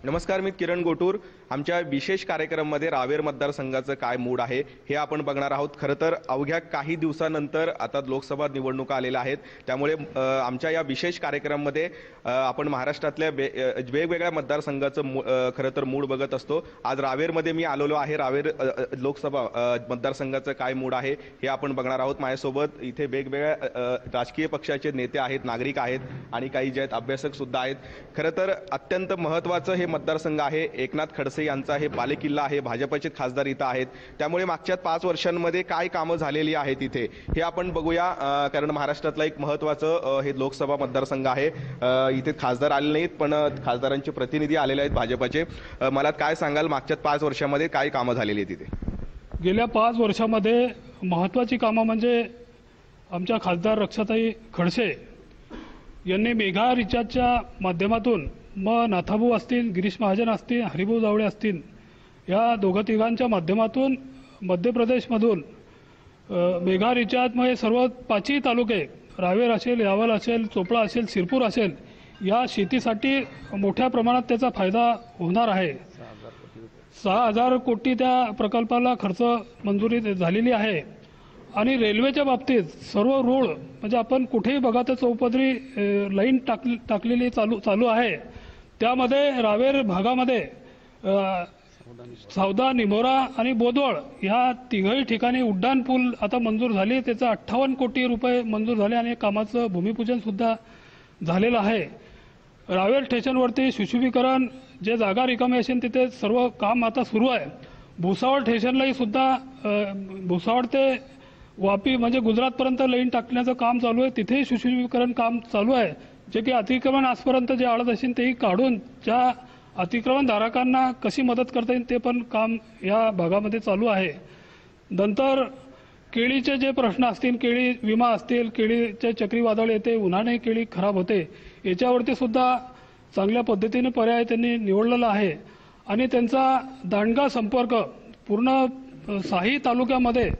नमस्कार, मी किरण गोटूर। आमच्या विशेष कार्यक्रमामध्ये रावेर मतदारसंघाचं काय मूड आहे हे आपण बघणार आहोत। खरं तर अवघ्या काही दिवसानंतर आता लोकसभा निवडणुका आलेल्या आहेत, त्यामुळे आमच्या या विशेश कार्यक्रमामध्ये आपण महाराष्ट्रातल्या वेगवेगळ्या मतदारसंघाचं खरं तर मूड बघत असतो। आज रावेरमध्ये मी आलेलो आहे। रावेर लोकसभा मतदारसंघाचं काय मूड आहे हे आपण बघणार आहोत। माझ्यासोबत इथे वेगवेगळ्या राजकीय पक्षाचे नेते आहेत, नागरिक आहेत आणि काही जे आहेत अभ्यासक सुद्धा आहेत। खरं तर अत्यंत महत्त्वाचं हे मतदारसंघ आहे। एकनाथ खडसे यांचा हे बालेकिल्ला आहे। भाजपचे खासदार इथं आहेत, त्यामुळे मागच्या 5 वर्षांमध्ये काय कामं झालेली आहेत इथे हे आपण बघूया। कारण महाराष्ट्रातला एक महत्त्वाचं हे लोकसभा मतदारसंघ आहे। इथे खासदार आले नाहीत, पण खासदारांचे प्रतिनिधी आलेले आहेत भाजपचे। मला काय सांगाल, मागच्या 5 वर्षांमध्ये काय कामं झालेली आहेत इथे? गेल्या 5 वर्षांमध्ये महत्त्वाची कामं म्हणजे आमच्या खासदार रक्षाताई खडसे यांनी मेगा रिचार्जच्या माध्यमातून नाथाभाऊ असतील, गिरीश महाजन असतील, हरिभाऊ जावळे असतील, या दोघं तिघांच्या माध्यमातून मध्य प्रदेशमधून मेगा रिचार्जमुळे सर्व 5ही तालुके, रावेर असेल, यावल असेल, चोपडा असेल, सिरपूर असेल, या शेतीसाठी मोठ्या प्रमाणात त्याचा फायदा होणार आहे। 6,000 कोटी त्या प्रकल्पाला खर्च मंजुरी झालेली आहे। आणि रेल्वेच्या बाबतीत सर्व रूळ म्हणजे आपण कुठेही बघा तर चौपदरी लाईन टाकलेली चालू आहे। त्यामध्ये रावेर भागामध्ये सावदा, निमोरा आणि बोदवळ या तिघही ठिकाणी उड्डाण पूल आता मंजूर झाले। त्याचा 58 कोटी रुपये मंजूर झाले आणि कामाचं भूमिपूजन सुद्धा झालेलं आहे। रावेर स्टेशनवरती सुशोभीकरण, जे जागा रिकामी असेल तिथे सर्व काम आता सुरू आहे। भुसावळ स्टेशनलाही सुद्धा भुसावळ ते वापी म्हणजे गुजरातपर्यंत लाईन टाकण्याचं काम चालू आहे। तिथेही सुशोभीकरण काम चालू आहे, जे की अतिक्रमण आजपर्यंत जे आडत असेल तेही काढून ज्या अतिक्रमणधारकांना कशी मदत करता येईल ते पण काम या भागामध्ये चालू आहे। नंतर केळीचे जे प्रश्न असतील, केळी विमा असतील, केळीचे चक्रीवादळ येते, उन्हाने केळी खराब होते, याच्यावरती सुद्धा चांगल्या पद्धतीने पर्याय त्यांनी निवडलेला आहे। आणि त्यांचा दांडगा संपर्क पूर्ण 6ही तालुक्यामध्ये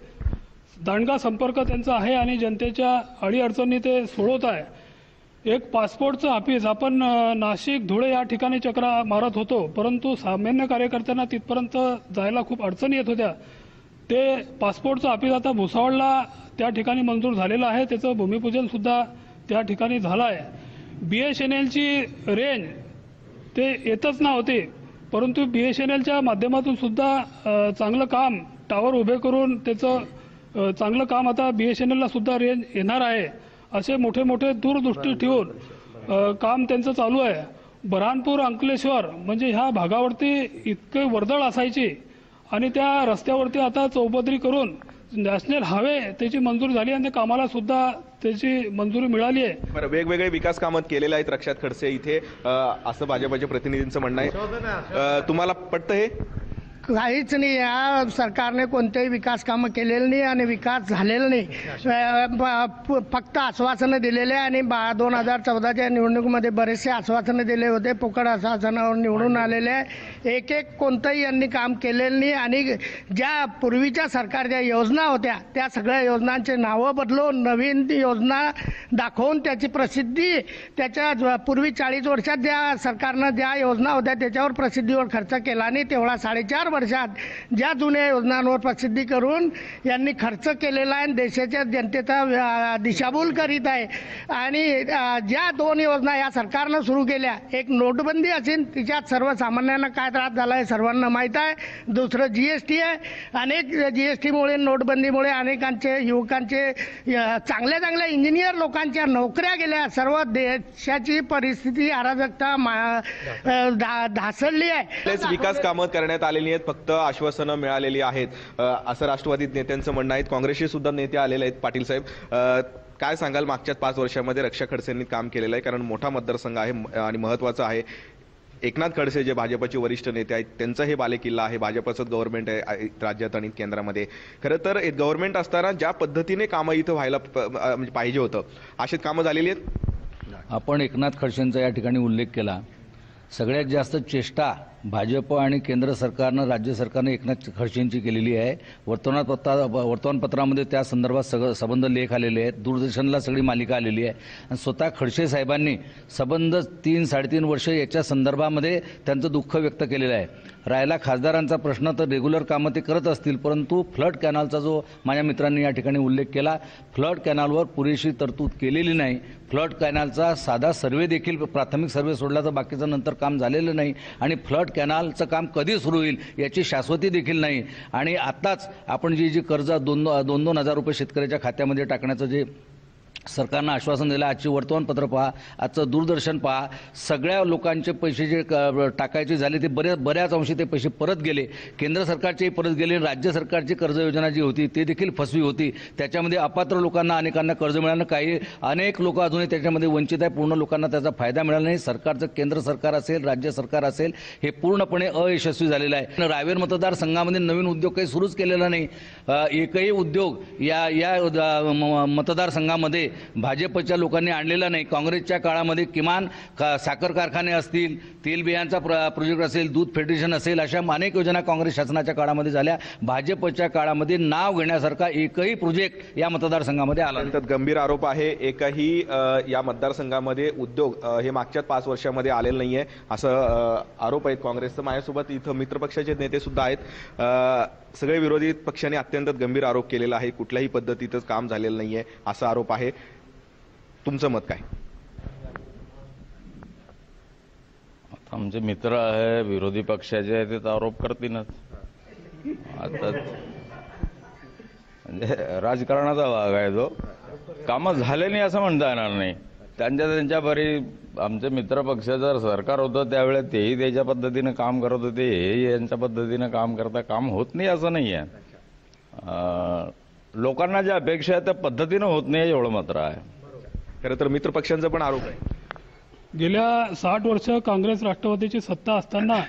दांडगा संपर्क त्यांचा आहे आणि जनतेच्या अडीअडचणी ते सोडवत आहे। एक पासपोर्टचं ऑफिस आपण नाशिक, धुळे या ठिकाणी चक्रा मारत होतो, परंतु सामान्य कार्यकर्त्यांना तिथपर्यंत जायला खूप अडचणी येत होत्या। ते पासपोर्टचं ऑफिस आता भुसावळला त्या ठिकाणी मंजूर झालेलं आहे। त्याचं भूमिपूजन सुद्धा त्या ठिकाणी झालं आहे। BSNLची रेंज ते येतच नव्हती, परंतु BSNLच्या माध्यमातून सुद्धा चांगलं काम, टावर उभे करून त्याचं चांगलं काम आता BSNLला सुद्धा रेंज येणार आहे। असे मोठे मोठे दूरदृष्टी ठेवून काम त्यांचं चालू आहे। बऱ्हाणपूर, अंकलेश्वर म्हणजे ह्या भागावरती इतके वर्दळ असायची आणि त्या रस्त्यावरती आता चौपदरी करून नॅशनल हायवे त्याची मंजूर झाली आणि कामाला सुद्धा त्याची मंजुरी मिळाली आहे। बरं, वेगवेगळे विकास कामं केलेले आहेत रक्षात खडसे इथे, असं भाजपच्या प्रतिनिधींचं म्हणणं आहे। तुम्हाला पटतं हे? काहीच नाही, या सरकारने कोणतेही विकास कामं केलेलं नाही आणि विकास झालेला नाही। फक्त आश्वासनं दिलेले आणि 2014च्या निवडणुकीमध्ये बरेचसे आश्वासनं दिले होते, फुकट आश्वासनावर निवडून आलेले। एक कोणतंही यांनी काम केलेलं नाही आणि ज्या पूर्वीच्या सरकारच्या योजना होत्या त्या सगळ्या योजनांचे नावं बदलून नवीन योजना दाखवून त्याची प्रसिद्धी, त्याच्या पूर्वी 40 वर्षात ज्या सरकारनं ज्या योजना होत्या त्याच्यावर प्रसिद्धीवर खर्च केला नाही, तेवढा 4.5 वर्षात ज्या जुन्या योजनांवर प्रसिद्धी करून यांनी खर्च केलेला आहे। देशाच्या जनतेचा दिशाभूल करीत आहे। आणि ज्या 2 योजना या सरकारनं सुरू केल्या, एक नोटबंदी असेल, तिच्यात सर्वसामान्यांना काय त्रास झाला आहे सर्वांना माहीत आहे। दुसरं GST आहे। अनेक GSTमुळे, नोटबंदीमुळे अनेकांचे युवकांचे, चांगल्या चांगल्या इंजिनियर लोकांच्या नोकऱ्या गेल्या। सर्व देशाची परिस्थिती अराजकता ढासळली आहे। विकास कामं करण्यात आलेली आहेत, फक्त आश्वासनं मिळालेली आहेत असं राष्ट्रवादी नेत्यांचं म्हणणं आहे। काँग्रेसचे सुद्धा नेते आलेले आहेत। पाटील साहेब, काय सांगाल, मागच्या 5 वर्षांमध्ये रक्षा खडसेंनी काम केलेलं आहे? कारण मोठा मतदारसंघ आहे आणि महत्त्वाचा आहे। एकनाथ खडसे जे भाजपचे वरिष्ठ नेते आहेत, त्यांचा हे बालेकिल्ला आहे। भाजपचं गव्हर्नमेंट आहे राज्यात आणि केंद्रामध्ये। खरं तर गव्हर्नमेंट असताना ज्या पद्धतीने कामं इथं व्हायला म्हणजे पाहिजे होतं, अशीच कामं झालेली आहेत। आपण एकनाथ खडसेंचा या ठिकाणी उल्लेख केला। सगळ्यात जास्त चेष्टा भाजप आणि केंद्र सरकारनं राज्य सरकारनं एकनाथ खडसेंची केलेली आहे. वर्तमानपत्रामध्ये त्या संदर्भात संबंध लेख आलेले आहेत. दूरदर्शनला सगळी मालिका आलेली आहे आणि स्वतः खडसे साहेबांनी संबंध 3-3.5 वर्ष याच्या संदर्भामध्ये त्यांचं दुःख व्यक्त केलेलं आहे. राहिला खासदारांचा प्रश्न, तर रेग्युलर कामं ते करत असतील, परंतु फ्लड कॅनलचा जो माझ्या मित्रांनी या ठिकाणी उल्लेख केला, फ्लड कॅनलवर पुरेशी तरतूद केलेली नाही. फ्लड कॅनलचा साधा सर्वे देखील, प्राथमिक सर्वे सोडला तर बाकीचं नंतर काम झालेलं नाही आणि फ्लड कॅनलचं काम कधी सुरू होईल याची शाश्वती देखील नाही. आणि आत्ताच आपण जी कर्ज 2-2 हजार रुपये शेतकऱ्याच्या खात्यामध्ये टाकण्याचं जे सरकारनं आश्वासन दिलं, आजची वर्तमानपत्र पहा, आजचं दूरदर्शन पहा, सगळ्या लोकांचे पैसे जे टाकायचे झाले ते बऱ्याच अंशी ते पैसे परत गेले. केंद्र सरकारचेही परत गेले. राज्य सरकारची कर्ज योजना जी होती ते देखील फसवी होती. त्याच्यामध्ये अपात्र लोकांना अनेकांना कर्ज मिळालं, अनेक लोक अजूनही त्याच्यामध्ये वंचित आहे. पूर्ण लोकांना त्याचा फायदा मिळाला नाही. सरकारचं केंद्र सरकार असेल, राज्य सरकार असेल, हे पूर्णपणे अयशस्वी झालेलं आहे. रावेर मतदारसंघामध्ये नवीन उद्योग काही सुरूच केलेला नाही. एकही उद्योग या मतदारसंघामध्ये भाजपच्या लोकांनी आणलेला नाही. काँग्रेसच्या काळामध्ये किमान साखर कारखाने असतील, तेलबियांचा प्रोजेक्ट असेल, दूध फेडरेशन असेल, अशा अनेक योजना काँग्रेस शासनाच्या काळामध्ये झाल्या. भाजपच्या काळामध्ये नाव घेण्यासारखा एकही प्रोजेक्ट या मतदारसंघामध्ये आला. त्यात गंभीर आरोप आहे, एकही या मतदारसंघामध्ये उद्योग हे मागच्या 5 वर्षामध्ये आलेलं नाहीये, असं आरोप आहेत काँग्रेसचं. माझ्यासोबत इथं मित्रपक्षाचे नेते सुद्धा आहेत. सगळे विरोधी पक्षांनी अत्यंत गंभीर आरोप केलेला आहे. कुठल्याही पद्धतीतच काम झालेलं नाहीये असा आरोप आहे. तुमचं मत काय? आमचे मित्र आहे, विरोधी पक्षाचे आहे, ते आरोप करतीलच. आता म्हणजे राजकारणाचा भाग आहे तो. कामं झाले नाही असं म्हणता येणार नाही. त्यांच्या बरी आमचे मित्र पक्षाचं सरकार होतं त्यावेळेस तेही त्याच्या पद्धतीनं काम करत होते, हेही यांच्या पद्धतीनं काम करता. काम होत नाही असं नाही आहे. लोकांना ज्या अपेक्षा आहे त्या पद्धतीनं होत नाही एवढं मात्र आहे. खरं तर मित्रपक्षांचा पण आरोप आहे. गेल्या 60 वर्ष काँग्रेस राष्ट्रवादीची सत्ता असताना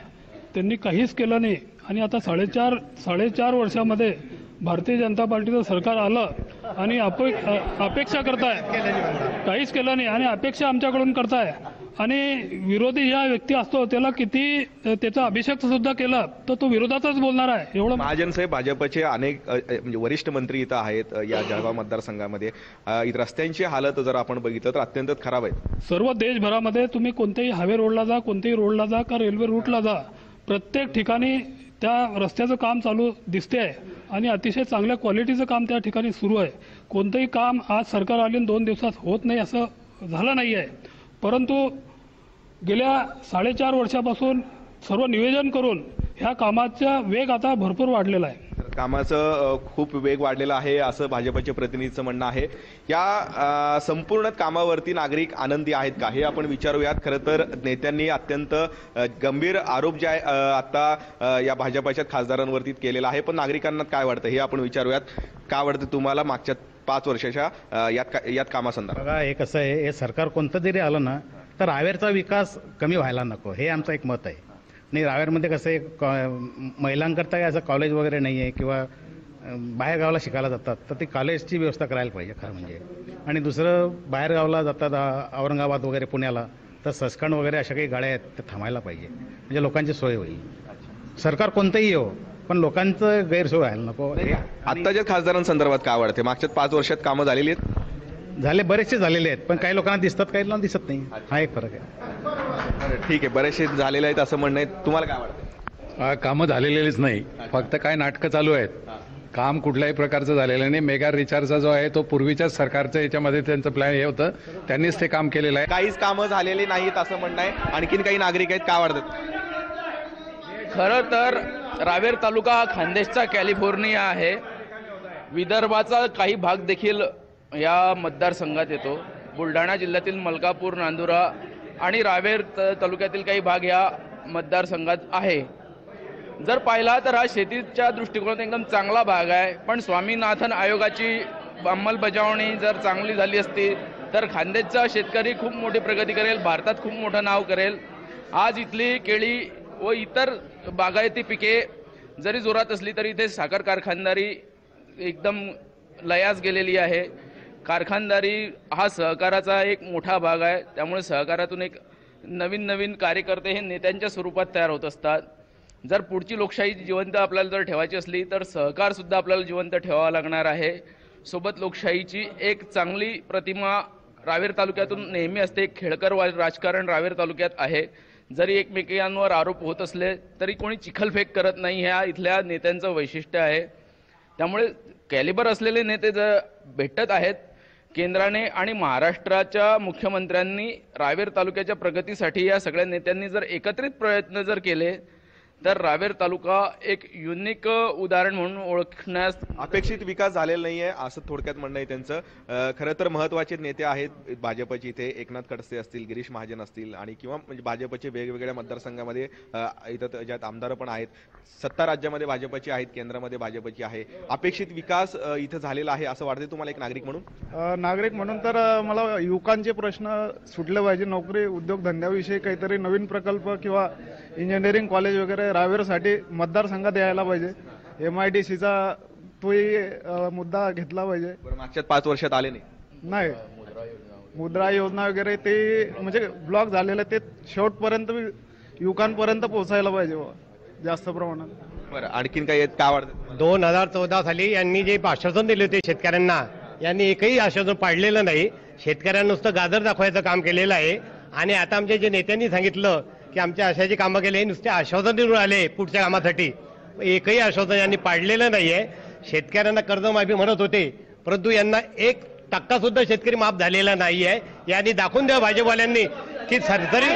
त्यांनी काहीच केलं नाही आणि आता 4.5 वर्षामध्ये भारतीय जनता पार्टीचं सरकार आलं आणि अपेक्षा करताय, काहीच केलं नाही आणि अपेक्षा आमच्याकडून करताय. आणि विरोधी ज्या व्यक्ती असतो त्याला किती त्याचा अभिषेक सुद्धा केला तर तो विरोधातच बोलणार आहे. एवढं महाजन साहेब, भाजपचे अनेक म्हणजे वरिष्ठ मंत्री इथं आहेत या जळगाव मतदारसंघामध्ये. रस्त्यांची हालत जर आपण बघितलं तर अत्यंत खराब आहे. सर्व देशभरामध्ये तुम्ही कोणत्याही हायवे रोडला जा, कोणत्याही रोडला जा का रेल्वे रूटला जा, प्रत्येक ठिकाणी त्या रस्त्याचं काम चालू दिसते आहे आणि अतिशय चांगल्या क्वालिटीचं काम त्या ठिकाणी सुरू आहे. कोणतंही काम आज सरकार आले 2 दिवसात होत नाही असं झालं नाही आहे. परंतु गेल्या 4.5 वर्षापासून सर्व नियोजन करून ह्या कामाचा वेग आता भरपूर वाढलेला आहे. कामाचं खूप वेग वाढलेला आहे असं भाजपच्या प्रतिनिधीचं म्हणणं आहे. या संपूर्ण कामावरती नागरिक आनंदी आहेत का हे आपण विचारूयात. खरं तर नेत्यांनी अत्यंत गंभीर आरोप जे आहे आता या भाजपच्या खासदारांवरती केलेला आहे, पण नागरिकांना काय वाटतं हे आपण विचारूयात. काय वाटतं तुम्हाला मागच्या 5 वर्षाच्या यात कामासंदर्भात? बघा, हे कसं आहे, हे सरकार कोणतं जरी आलं ना तर रावेरचा विकास कमी व्हायला नको, हे आमचं एक मत आहे. नाही, रावेरमध्ये कसं आहे, महिलांकरता असं कॉलेज वगैरे नाही आहे किंवा बाहेर गावाला शिकायला जातात तर ती कॉलेजची व्यवस्था करायला पाहिजे खरं म्हणजे. आणि दुसरं, बाहेर गावाला जातात औरंगाबाद वगैरे पुण्याला, तर सचखंड वगैरे अशा काही गाड्या आहेत त्या थांबायला पाहिजे, म्हणजे लोकांची सोय होईल. सरकार कोणतंही येऊ पण लोकांचं गैरसोय व्हायला नको. आत्ताच्या खासदारांसंदर्भात काय वाटते? मागच्या 5 वर्षात कामं झालेली आहेत? झाले, बरेचसे झालेले आहेत, पण काही लोकांना दिसतात, काही लोकांना दिसत नाही. हा एक फरक आहे. ठीक आहे, बरेचसे झालेले आहेत असं म्हणणं आहे. तुम्हाला काय वाटतं? कामं झालेलीच नाही, फक्त काय नाटकं चालू आहेत. काम कुठल्याही प्रकारचं झालेलं नाही. मेगा रिचार्जचा जो आहे तो पूर्वीच्याच सरकारचं याच्यामध्ये त्यांचं प्लॅन हे होतं, त्यांनीच ते काम केलेलं आहे. काहीच कामं झालेली नाहीत असं म्हणणं आहे. आणखीन काही नागरिक आहेत, काय वाटतं? खरं तर रावेर तालुका हा खानदेशचा कॅलिफोर्निया आहे. विदर्भाचा काही भाग देखील या मतदारसंघात येतो. बुलढाणा जिल्ह्यातील मलकापूर, नांदुरा आणि रावेर तालुक्यातील काही भाग या मतदारसंघात आहे. जर पाहिला तर हा शेतीच्या दृष्टिकोनातून एकदम चांगला भाग आहे, पण स्वामीनाथन आयोगाची अंमलबजावणी जर चांगली झाली असती तर खानदेशचा शेतकरी खूप मोठी प्रगती करेल, भारतात खूप मोठं नाव करेल. आज इथली केळी व इतर बागायती पिके जरी जोरात असली तरी इथे साखर कारखानदारी एकदम लयास गेलेली आहे. कारखानदारी हा सहकाराचा एक मोठा भाग आहे, त्यामुळे सहकारातून एक नवीन नवीन कार्यकर्ते हे नेत्यांच्या स्वरूपात तयार होत असतात. जर पुढची लोकशाही जिवंत आपल्याला जर ठेवायची असली तर सहकार सुद्धा आपल्याला जिवंत ठेवावा लागणार आहे. सोबत लोकशाहीची एक चांगली प्रतिमा रावेर तालुक्यातून नेहमी असते. खेळकर राजकारण रावेर तालुक्यात आहे. जरी एकमेकांवर आरोप होत असले तरी कोणी चिखलफेक करत नाही, ह्या इथल्या नेत्यांचं वैशिष्ट्य आहे. त्यामुळे कॅलिबर असलेले नेते जर भेटत आहेत. केंद्राने आणि महाराष्ट्राच्या मुख्यमंत्र्यांनी रावेर तालुक्याच्या प्रगतीसाठी या सगळ्या नेत्यांनी जर एकत्रित प्रयत्न जर केले तर रावेर तालुका एक युनिक उदाहरण म्हणून ओळखण्यास अपेक्षित विकास झालेला नाहीये असं थोडक्यात म्हणणं आहे त्यांचं. खरं तर महत्त्वाचे नेते आहेत भाजपचे इथे. एकनाथ खडसे असतील, गिरीश महाजन असतील आणि किंवा म्हणजे भाजपचे वेगवेगळ्या मतदारसंघामध्ये इथं ज्यात आमदार पण आहेत. सत्ता राज्यामध्ये भाजपची आहेत, केंद्रामध्ये भाजपची आहे. अपेक्षित विकास इथं झालेला आहे असं वाटते तुम्हाला एक नागरिक म्हणून? नागरिक म्हणून तर मला युवकांचे प्रश्न सुटले पाहिजे. नोकरी उद्योगधंद्याविषयी काहीतरी नवीन प्रकल्प किंवा इंजिनिअरिंग कॉलेज वगैरे रावेरसाठी मतदारसंघात यायला पाहिजे. MIDCचा तोही मुद्दा घेतला पाहिजे. मागच्या 5 वर्षात आले नाही. मुद्रा योजना वगैरे ते म्हणजे ब्लॉक झालेलं ते शेवटपर्यंत युवकांपर्यंत पोहोचायला पाहिजे जास्त प्रमाणात. बरं, आणखीन काही काय वाटतं? 2014 साली यांनी जे आश्वासन दिले होते शेतकऱ्यांना, यांनी एकही आश्वासन पाळलेलं नाही. शेतकऱ्यांना नुसतं गाजर दाखवायचं काम केलेलं आहे. आणि आता आमच्या जे नेत्यांनी सांगितलं की आमच्या अशाची कामं केले, नुसते आश्वासन देऊन आले पुढच्या कामासाठी, एकही आश्वासन यांनी पाळलेलं नाहीये. शेतकऱ्यांना कर्जमाफी म्हणत होते, परंतु यांना 1% सुद्धा शेतकरी माफ झालेला नाहीये. यांनी दाखवून द्या भाजपवाल्यांनी की सरसरी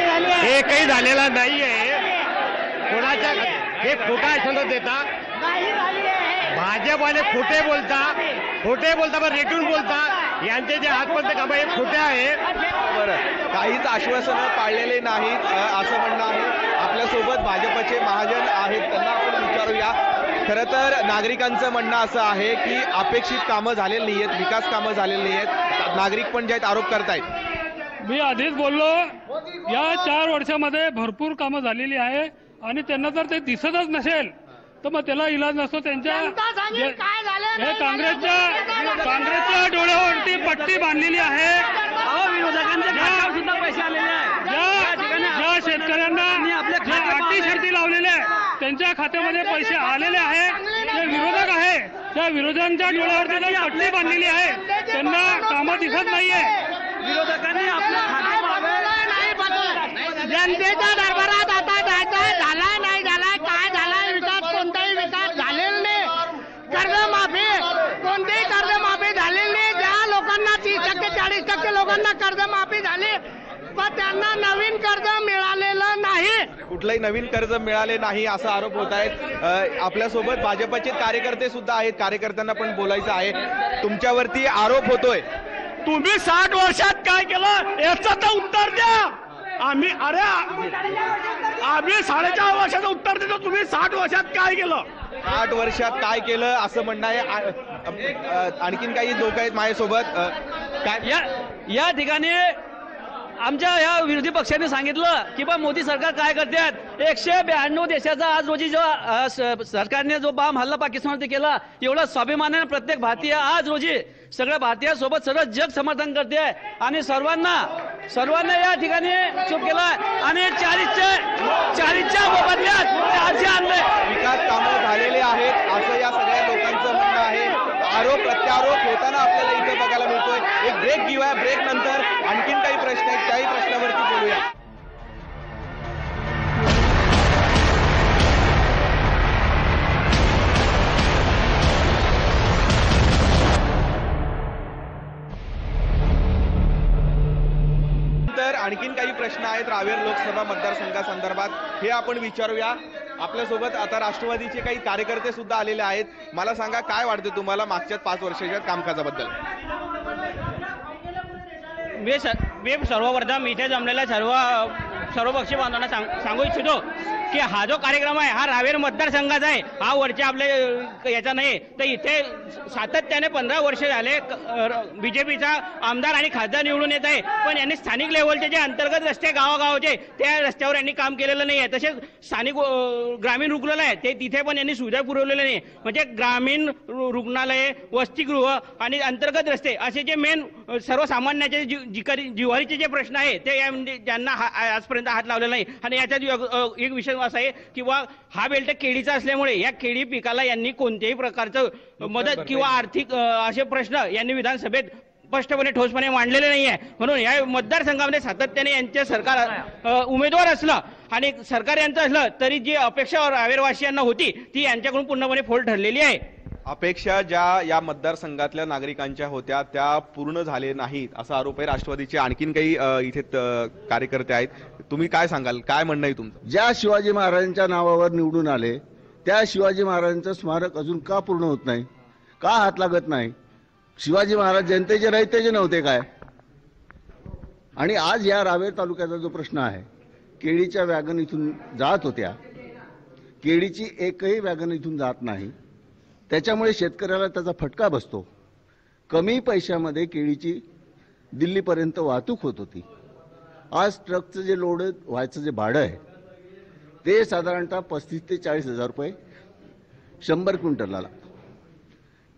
एकही झालेला नाहीये. कोणाच्या हे खोटा आश्वासन देता, भाजपवाले खोटे बोलता पण रेटून बोलता. यांचे जे आजपर्यंत कामं हे खोटे आहे. बरं, काहीच आश्वासनं पाळलेले नाहीत असं म्हणणं आहे. आपल्यासोबत भाजपचे महाजन आहेत, त्यांना आपण विचारूया. खरं तर नागरिकांचं म्हणणं असं आहे की अपेक्षित कामं झालेली नाही आहेत, विकास कामं झालेली नाही आहेत. नागरिक पण जे आहेत आरोप करतायत. मी आधीच बोललो, या 4 वर्षामध्ये भरपूर कामं झालेली आहे आणि त्यांना जर ते दिसतच नसेल तर मग त्याला इलाज नसतो. त्यांच्या हे काँग्रेसच्या डोळ्यावरती पट्टी बांधलेली आहे. ज्या शेतकऱ्यांना अटी शर्ती लावलेल्या आहे त्यांच्या खात्यामध्ये पैसे आलेले आहे. जे विरोधक आहे त्या विरोधांच्या डोळ्यावरती पट्टी बांधलेली आहे. त्यांना कामं दिसत नाहीये. विरोधकांनी आपल्या जनतेच्या दरबारात आता जायचं झालाय नाही झालाय, काय झालाय विकास, कोणताही विकास झालेला नाही. कर्जमाफी कोणतीही कर्जमाफी झालेली नाही. ज्या लोकांना 30% 40% लोकांना कर्जमाफी झाली पण त्यांना नवीन कर्ज मिळालेलं नाही. कुठलंही नवीन कर्ज मिळाले नाही असा आरोप होत आहेत. आपल्यासोबत भाजपचे कार्यकर्ते सुद्धा आहेत. कार्यकर्त्यांना पण बोलायचं आहे. तुमच्यावरती आरोप होतोय, तुम्ही 60 वर्षात काय केलं याचं तर उत्तर द्या. आम्ही 4.5 वर्षाचं उत्तर देतो. तुम्ही 60 वर्षात काय केलं? 8 वर्षात काय केलं असं म्हणणं आहे. आणखीन काही लोक आहेत माझ्यासोबत. काय या ठिकाणी आमच्या या विरोधी पक्षाने सांगितलं की बा मोदी सरकार काय करतात. 192 देशाचा आज रोजी जो सरकारने जो बॉम्ब हल्ला पाकिस्तानवरती केला, एवढा स्वाभिमानाने प्रत्येक भारतीय आज रोजी सगळ्या भारतीयांसोबत सगळं जग समर्थन करते आणि सर्वांना या ठिकाणी चूप केला आणि 40च्या बदल्यात 400 आणले. विकास कामं झालेले आहेत असं या सगळ्या लोकांचं म्हणणं आहे. आरोप प्रत्यारोप होताना आपल्याला इथे बघायला मिळतोय. एक ब्रेक घेऊया. ब्रेक नंतर आणखीन काही प्रश्न आहेत, त्याही प्रश्नावरती बोलूया. तर आणखीन काही प्रश्न आहेत रावेर लोकसभा मतदारसंघासंदर्भात, हे आपण विचारूया. आपल्यासोबत आता राष्ट्रवादीचे काही कार्यकर्ते सुद्धा आलेले आहेत. मला सांगा, काय वाटतं तुम्हाला मागच्या 5 वर्षाच्या कामकाजाबद्दल? मी सर्वप्रथम इथे जमलेल्या सर्व पक्षी बांधवांना सांगू इच्छितो की हा जो कार्यक्रम आहे हा रावेर मतदारसंघाचा आहे. हा वरच्या आपल्या याचा नाही. तर इथे सातत्याने 15 वर्ष झाले बीजेपीचा आमदार आणि खासदार निवडून येत आहे. पण यांनी स्थानिक लेवलचे जे अंतर्गत रस्ते गावागावाचे त्या रस्त्यावर यांनी काम केलेलं नाही आहे. तसेच स्थानिक ग्रामीण रुग्णालय आहे ते तिथे पण यांनी सुविधा पुरवलेल्या नाही. म्हणजे ग्रामीण रुग्णालये, वसतिगृह आणि अंतर्गत रस्ते असे जे मेन सर्वसामान्याचे जिव्हारीचे जे प्रश्न आहे ते ज्यांना आजपर्यंत हात लावलेला नाही. आणि याच्यात एक विषय असा आहे की हा बेल्ट केळीचा असल्यामुळे या केळी पिकाला यांनी कोणत्याही प्रकारचं मदत किंवा आर्थिक असे प्रश्न यांनी विधानसभेत स्पष्टपणे ठोसपणे मांडलेले नाही आहे. म्हणून या मतदारसंघामध्ये सातत्याने यांचे सरकार उमेदवार असलं आणि सरकार यांचं असलं तरी जी अपेक्षा रावेरवासियांना होती ती यांच्याकडून पूर्णपणे फोल ठरलेली आहे. अपेक्षा ज्या या मतदारसंघातल्या नागरिकांच्या होत्या त्या पूर्ण झाले नाहीत असा आरोप आहे. राष्ट्रवादीचे आणखीन काही इथे कार्यकर्ते आहेत. तुम्ही काय सांगाल, काय म्हणणं आहे तुमचं? ज्या शिवाजी महाराजांच्या नावावर निवडून आले त्या शिवाजी महाराजांचं स्मारक अजून का पूर्ण होत नाही, का हात लागत नाही? शिवाजी महाराज जनतेचे रहितेचे नव्हते काय? आणि आज या रावेर तालुक्याचा जो प्रश्न आहे, केळीच्या वॅगन इथून जात होत्या, केळीची एकही वॅगन इथून जात नाही, त्याच्यामुळे शेतकऱ्याला त्याचा फटका बसतो. कमी पैशामध्ये केळीची दिल्लीपर्यंत वाहतूक होत होती. आज ट्रकचं जे लोड व्हायचं जे भाडं आहे ते साधारणतः 35 ते 40 हजार रुपये 100 क्विंटलला लागतं.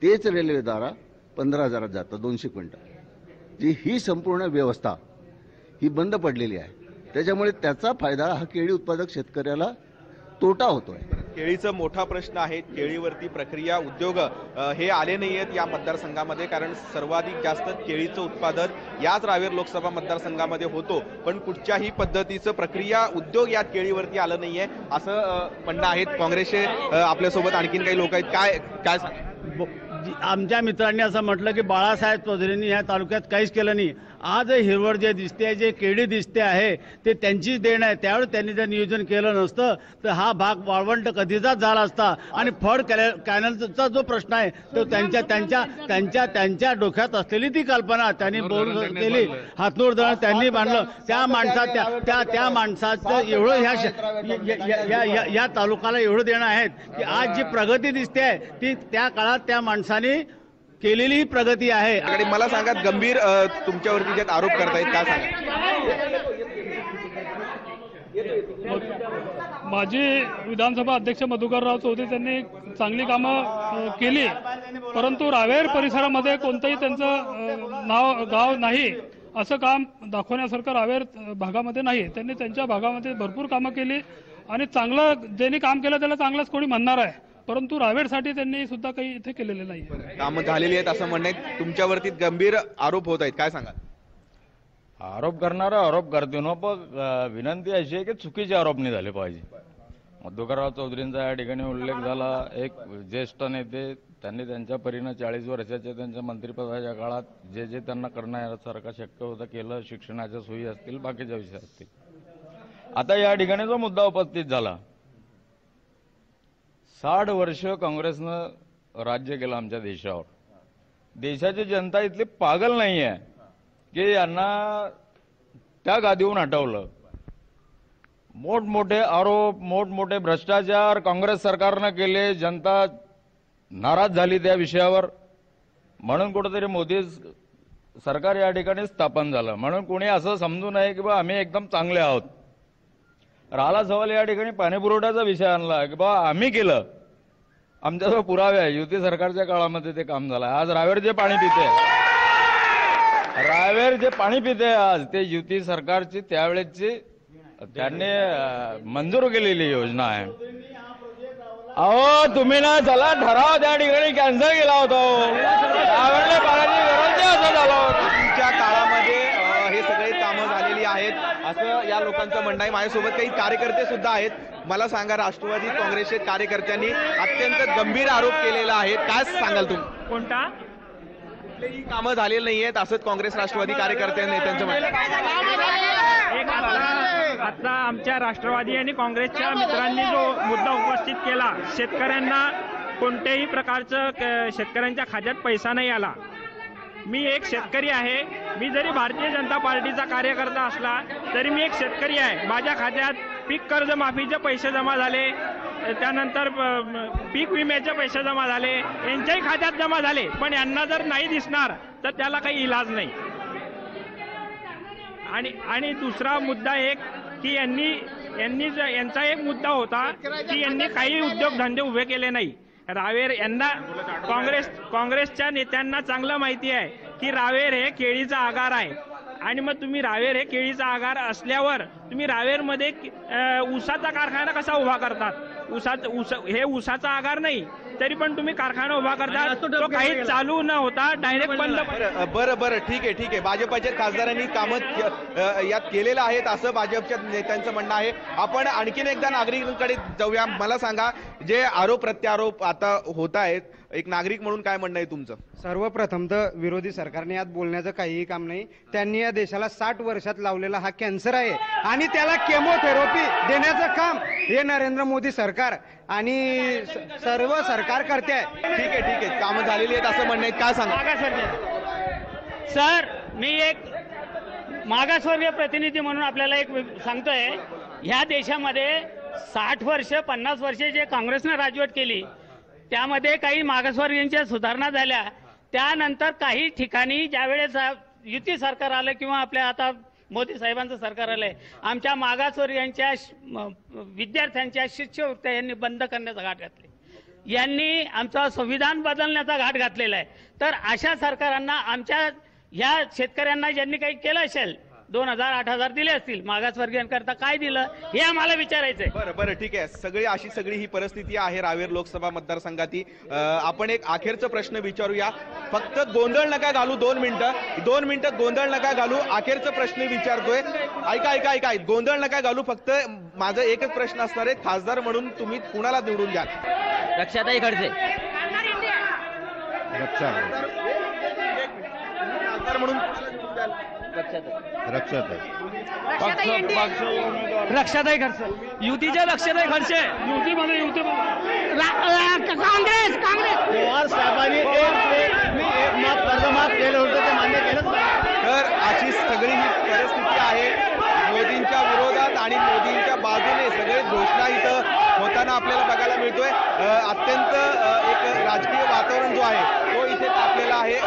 तेच रेल्वेद्वारा 15,000 जातं 200 क्विंटल. ही संपूर्ण व्यवस्था ही बंद पडलेली आहे. त्याच्यामुळे त्याचा फायदा हा केळी उत्पादक शेतकऱ्याला तोटा होतोय. केळीचा मोठा प्रश्न आहे. केळीवरती प्रक्रिया उद्योग हे आले नाही आहेत या मतदारसंघामध्ये, कारण सर्वाधिक जास्त केळीचं उत्पादन याच रावेर लोकसभा मतदारसंघामध्ये होतो. पण कुठच्याही पद्धतीचं प्रक्रिया उद्योग यात केळीवरती आलं नाहीये असं म्हणणं आहे. काँग्रेसचे आपल्यासोबत आणखीन काही लोक आहेत. काय आमच्या मित्रांनी असं म्हटलं की बाळासाहेब चौधरींनी ह्या तालुक्यात काहीच केलं नाही. आज हिरवळ जे दिसते, जे केळी दिसते आहे ते त्यांचीच देण आहे. त्यावेळी त्यांनी जर नियोजन केलं नसतं तर हा भाग वाळवंट कधीचाच झाला असता. आणि फड कॅनलचा जो प्रश्न आहे तो त्यांच्या डोक्यात असलेली ती कल्पना त्यांनी केली. हातनूर धरण त्यांनी बांधलं. त्या माणसाचं एवढं या तालुक्याला एवढं देणं आहे की आज जी प्रगती दिसते आहे ती त्या काळात त्या माणसाने केलेली प्रगती आहे. आणि मला सांगा, गंभीर तुमच्यावरती जे आरोप करतायत काय सांगा? माजी विधानसभा अध्यक्ष मधुकरराव चौधरी त्यांनी चांगली कामं केली, परंतु रावेर परिसरामध्ये कोणतंही त्यांचं गाव नाही असं काम दाखवण्यासारखं रावेर भागामध्ये नाही. त्यांनी त्यांच्या भागामध्ये भरपूर कामं केली आणि चांगलं ज्यांनी काम केलं त्याला चांगलंच कोणी म्हणणार आहे, परंतु रावेरसाठी त्यांनी सुद्धा काही इथे केलेले नाही. कामं झालेली आहेत असं म्हणणं आहे. तुमच्यावरती गंभीर आरोप होत आहेत, काय सांगा? आरोप करणारा आरोप करते ना, पण विनंती अशी आहे की चुकीचे आरोप नाही झाले पाहिजे. मधुकरराव चौधरींचा या ठिकाणी उल्लेख झाला. एक ज्येष्ठ नेते, त्यांनी त्यांच्या परीनं 40 वर्षाच्या त्यांच्या मंत्रिपदाच्या काळात जे जे त्यांना करण्यासारखं शक्य होतं केलं. शिक्षणाच्या सोयी असतील, बाकीच्या विषय असतील. आता या ठिकाणी जो मुद्दा उपस्थित झाला, 60 वर्ष काँग्रेसनं राज्य केलं आमच्या देशावर. देशाची जनता इथली पागल नाही आहे की यांना त्या गादीवरून हटवलं. मोठमोठे आरोप, मोठमोठे भ्रष्टाचार काँग्रेस सरकारनं केले. जनता नाराज झाली त्या विषयावर. म्हणून कुठेतरी मोदी सरकार या ठिकाणी स्थापन झालं. म्हणून कोणी असं समजू नये की बा आम्ही एकदम चांगले आहोत. राहिला सवाल या ठिकाणी पाणीपुरवठ्याचा विषय आणला की बा आम्ही केलं, आमच्याजवळ पुरावे आहे. युती सरकारच्या काळामध्ये ते काम झालं. आज रावेर जे पाणी पिते आज ते युती सरकारची त्यावेळेची त्यांनी मंजूर केलेली योजना आहे. अहो तुम्ही ना चला ठराव त्या ठिकाणी कॅन्सल केला होता. रावेरला पाण्याची गरज नाही असं झालं. तुमच्या काळामध्ये हे सगळे कामं झालेली आहेत असं या लोकांचं म्हणणं आहे. माझ्यासोबत काही कार्यकर्ते सुद्धा आहेत. मला सांगा, राष्ट्रवादी काँग्रेसच्या कार्यकर्त्यांनी अत्यंत गंभीर आरोप केलेला आहे, काय सांगाल तुम्ही? कोणता? कुठलीही कामं झालेली नाही आहेत असंच काँग्रेस राष्ट्रवादी कार्यकर्ते नेत्यांचं म्हणणं आहे. आता आमच्या राष्ट्रवादी आणि काँग्रेसच्या मित्रांनी जो मुद्दा उपस्थित केला, शेतकऱ्यांना कोणत्याही प्रकारचं शेतकऱ्यांच्या खात्यात पैसा नाही आला. मी एक शेतकरी आहे. मी जरी भारतीय जनता पार्टीचा कार्यकर्ता असला तरी मी एक शेतकरी आहे. माझ्या खात्यात पीक कर्ज माफीचे पैसे जमा झाले, त्यानंतर पीक विम्याचे पैसे जमा झाले, यांच्याही खात्यात जमा झाले. पण यांना जर नाही दिसणार तर त्याला काही इलाज नाही. आणि दुसरा मुद्दा एक की यांचा एक मुद्दा होता की यांनी काही उद्योगधंदे उभे केले नाही. रावेर यांना काँग्रेसच्या नेत्यांना चांगलं माहिती आहे की रावेर हे केळीचा आगार आहे आणि मग तुम्ही रावेर हे केळीचा आगार असल्यावर तुम्ही रावेरमध्ये ऊसाचा कारखाना कसा उभा करतात? हे ऊसाचा आगार नाही तरी पण तुम्ही कारखाना उभा करतात, तो काही चालू न होता डायरेक्ट बंद. बरं ठीक आहे. भाजपच्या खासदारांनी कामं यात केलेलं आहेत असं भाजपच्या नेत्यांचं म्हणणं आहे. आपण आणखीन एकदा नागरिकांकडे जाऊया. मला सांगा, जे आरोप प्रत्यारोप आता होत आहेत, एक नागरिक म्हणून काय म्हणणं आहे तुमचं? सर्वप्रथम तर विरोधी सरकारने यात बोलण्याचं काहीही काम नाही. त्यांनी या देशाला 60 वर्षात लावलेला हा कॅन्सर आहे आणि त्याला केमोथेरपी देण्याचं काम हे नरेंद्र मोदी सरकार आणि सर्व सरकार करते आहे. ठीक आहे. कामं झालेली आहेत असं म्हणणं आहे, काय सांगा? सर, मी एक मागासवर्गीय प्रतिनिधी म्हणून आपल्याला एक सांगतोय, ह्या देशामध्ये 60 वर्ष 50 वर्षे जे काँग्रेसनं राजवट केली त्यामध्ये काही मागासवर्गीयांच्या सुधारणा झाल्या. त्यानंतर काही ठिकाणी ज्यावेळेस युती सरकार आलं किंवा आपल्या आता मोदी साहेबांचं सरकार आलंय, आमच्या मागासवर्गीयांच्या विद्यार्थ्यांच्या शिष्यवृत्त्या यांनी बंद करण्याचा घाट घातले, यांनी आमचं संविधान बदलण्याचा घाट घातलेला आहे. तर अशा सरकारांना आमच्या ह्या शेतकऱ्यांना ज्यांनी काही केलं असेल, 2000 8000 दिले असतील, मागासवर्गीयांकरता काय दिलं हे आम्हाला विचारायचंय. बरं ठीक आहे. अशी सगळी ही परिस्थिती आहे रावेर लोकसभा मतदारसंघाती. आपण एक अखेरचा प्रश्न विचारूया. फक्त गोंधळ नका घालू, 2 मिनिटं गोंधळ नका घालू. अखेरचा प्रश्न विचारतोय. ऐका, गोंधळ नका घालू. फक्त माझा एकच प्रश्न असणार आहे, खासदार म्हणून तुम्ही कुणाला निवडून द्या? रक्षाताई खडसे. खासदार म्हणून रक्षाताई खडसे. युतीच्या रक्षाताई खडसे. युतीमध्ये काँग्रेस पवार साहेबांनी कर्जमाफ केलं होतं ते मान्य केलं. तर अशी सगळी ही परिस्थिती आहे मोदींच्या विरोधात आणि मोदींच्या बाजूने सगळे घोषणा इथं होताना आपल्याला बघायला मिळतोय. अत्यंत एक राजकीय वातावरण जो आहे तो इथे तापलेला आहे.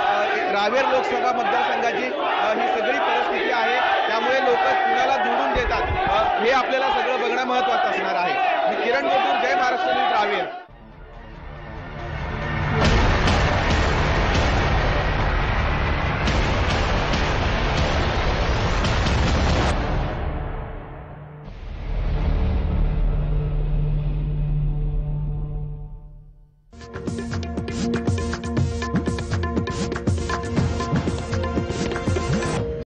रावेर लोकसभा मतदारसंघाची ही सगळी परिस्थिती आहे. त्यामुळे लोक कुणाला निवडून देतात हे आपल्याला सगळं बघणं महत्वाचं असणार आहे. मी किरण गोटूर, जय महाराष्ट्र न्यूज, रावेर.